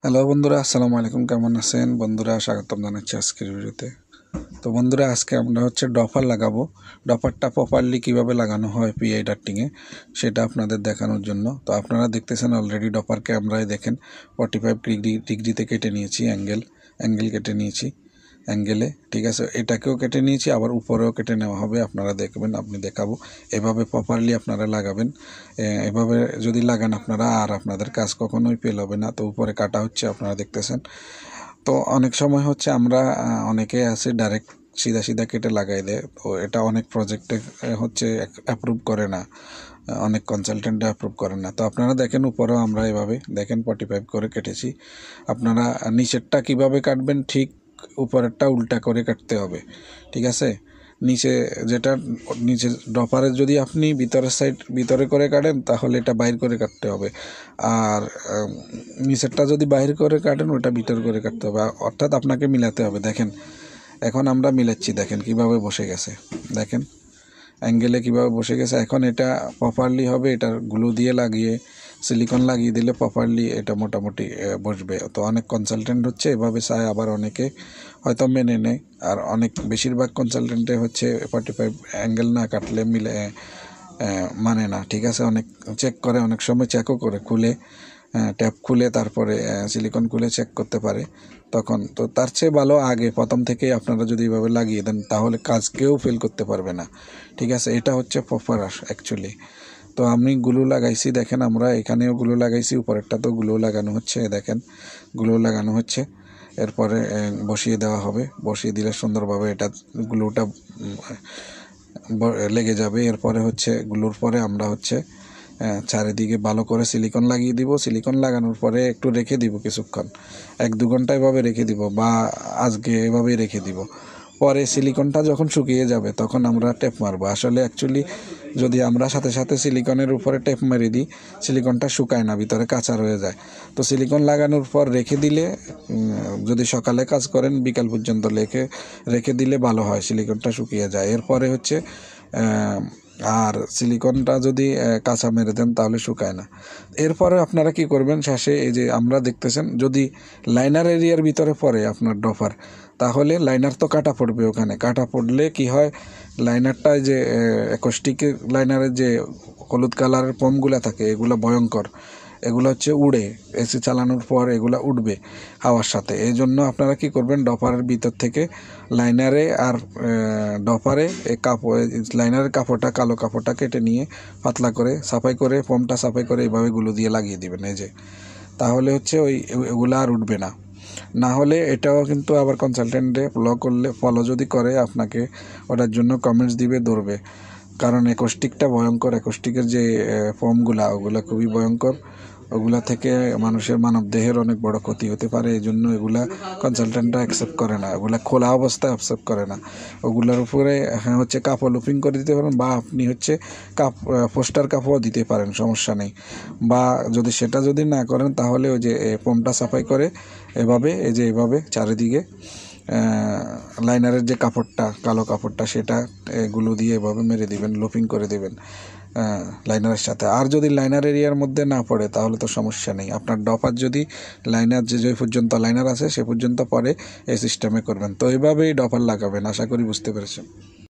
Hello বন্ধুরা, আসসালামু আলাইকুম। কেমন আছেন বন্ধুরা? স্বাগতম জানাচ্ছি আজকের ভিডিওতে। তো বন্ধুরা, আজকে আমরা ডফার লাগাবো। ডফারটা প্রপারলি কিভাবে লাগানো হয় পিআই ডার্টিংয়ে সেটা আপনাদের দেখানোর জন্য। তো আপনারা দেখতেছেন অলরেডি ডফার ক্যামেরায় দেখেন 45 ডিগ্রিতে কেটে নিয়েছি, অ্যাঙ্গেল কেটে নিয়েছি অ্যাঙ্গেলে, ঠিক আছে। এটাকেও কেটে নিয়েছি, আবার উপরেও কেটে নেওয়া হবে। আপনারা দেখবেন, আপনি দেখাবো এভাবে প্রপারলি আপনারা লাগাবেন। এভাবে যদি লাগান আপনারা, আর আপনাদের কাজ কখনোই ফেল হবে না। তো উপরে কাটা হচ্ছে, আপনারা দেখতেছেন। তো অনেক সময় আমরা অনেকে আছে ডাইরেক্ট সিধা সিধা কেটে লাগাই দেয়। তো এটা অনেক প্রজেক্টে অ্যাপ্রুভ করে না, অনেক কনসালটেন্ট অ্যাপ্রুভ করে না। তো আপনারা দেখেন, উপরেও আমরা এভাবে দেখেন 45 করে কেটেছি। আপনারা নিচেরটা কিভাবে কাটবেন, ঠিক উপরেরটা উল্টা করে কাটতে হবে, ঠিক আছে। নিচে ডপারে যদি আপনি ভিতরে করে কাটেন তাহলে এটা বাইর করে কাটতে হবে, আর নিচেরটা যদি বাইর করে কাটেন ওটা ভিতর করে কাটতে হবে, অর্থাৎ আপনাকে মিলাতে হবে। দেখেন, এখন আমরা মিলাচ্ছি, দেখেন কিভাবে বসে গেছে, দেখেন অ্যাঙ্গেলে কিভাবে বসে গেছে। এখন এটা প্রপারলি হবে, এটা গ্লু দিয়ে লাগিয়ে সিলিকন লাগিয়ে দিলে প্রপারলি এটা মোটামুটি বসবে। তো অনেক কনসালটেন্ট এভাবে চায়, আবার অনেকে হয়তো মেনে নেয়, আর বেশিরভাগ কনসালটেন্টে 45 অ্যাঙ্গেল না কাটলে মানে না, ঠিক আছে। অনেক চেক করে, অনেক সময় চেকও করে, ট্যাপ খুলে তারপরে সিলিকন খুলে চেক করতে পারে তখন। তো তার চেয়ে ভালো আগে প্রথম থেকেই আপনারা যদি এইভাবে লাগিয়ে দেন তাহলে কাজ কেউ ফেল করতে পারবে না, ঠিক আছে। এটা প্রপার অ্যাকচুয়ালি। তো আমি গ্লু লাগাইছি, দেখেন আমরা এখানেও গ্লু লাগাইছি, উপরেরটা তো গ্লু লাগানো হচ্ছে, দেখেন গ্লু লাগানো হচ্ছে। এরপরে বসিয়ে দেওয়া হবে, বসিয়ে দিলে সুন্দরভাবে এটা গ্লুটা লেগে যাবে। এরপরে গ্লুর পরে আমরা চারিদিকে ভালো করে সিলিকন লাগিয়ে দিব। সিলিকন লাগানোর পরে একটু রেখে দিব কিছুক্ষণ, 1-2 ঘন্টা এভাবে রেখে দিব, বা আজকে এভাবেই রেখে দিব। পরে সিলিকনটা যখন শুকিয়ে যাবে তখন আমরা টেপ মারবো। আসলে অ্যাকচুয়ালি যদি আমরা সাথে সাথে সিলিকনের উপরে টেপ মেরে দিই, সিলিকনটা শুকায় না, ভিতরে কাঁচা রয়ে যায়। তো সিলিকন লাগানোর পর রেখে দিলে, যদি সকালে কাজ করেন বিকাল পর্যন্ত রেখে দিলে ভালো হয়, সিলিকনটা শুকিয়ে যায়। এরপরে আর সিলিকনটা যদি কাঁচা মেরে দেন তাহলে শুকায় না। এরপরে আপনারা কি করবেন, শেষে এই যে আমরা দেখতেছেন, যদি লাইনার এরিয়ার ভিতরে পড়ে আপনার ডফার, তাহলে লাইনার তো কাটা পড়বে। ওখানে কাটা পড়লে কি হয়, লাইনারটায় যে অ্যাকোস্টিকের লাইনারের যে হলুদ কালারের পমগুলো থাকে, এগুলো ভয়ঙ্কর, এগুলো উড়ে, এসি চালানোর পর এগুলো উঠবে হাওয়ার সাথে। এই জন্য আপনারা কি করবেন, ডপারের ভিতর থেকে লাইনারে আর ডপারে লাইনারের কাপড়টা, কালো কাপড়টা কেটে নিয়ে পাতলা করে সাফাই করে, ফোমটা সাফাই করে এইভাবে গুলো দিয়ে লাগিয়ে দিবেন, এই যে। তাহলে ওইগুলো আর উঠবে না। না হলে এটাও কিন্তু আবার কনসালটেন্টে ফলো যদি করে আপনাকে, ওটার জন্য কমেন্টস দিবে, ধরবে। কারণ অ্যাকোস্টিকটা ভয়ঙ্কর, অ্যাকোস্টিকের যে ফোমগুলা ওগুলা খুবই ভয়ঙ্কর, ওগুলা থেকে মানব দেহের অনেক বড় ক্ষতি হতে পারে। এই জন্য এগুলা কনসালটেন্টরা অ্যাকসেপ্ট করে না, ওগুলা খোলা অবস্থায় অ্যাকসেপ্ট করে না। ওগুলার উপরে কাপড় লুপিং করে দিতে পারেন, বা আপনি পোস্টার কাপড়ও দিতে পারেন, সমস্যা নেই। বা যদি না করেন তাহলে ওই যে ফোমটা সাফাই করে এভাবে, এভাবে চারিদিকে লাইনারের যে কাপড়টা, কালো কাপড়টা, সেটা এগুলো দিয়ে এভাবে মেরে দিবেন, লুপিং করে দিবেন লাইনারের সাথে। আর যদি লাইনার এরিয়ার মধ্যে না পড়ে তাহলে তো সমস্যা নেই। আপনার ডপার যদি লাইনার যে পর্যন্ত লাইনার আছে সে পর্যন্ত পরে এই সিস্টেমে করবেন। তো এইভাবেই ডপার লাগাবেন। আশা করি বুঝতে পেরেছেন।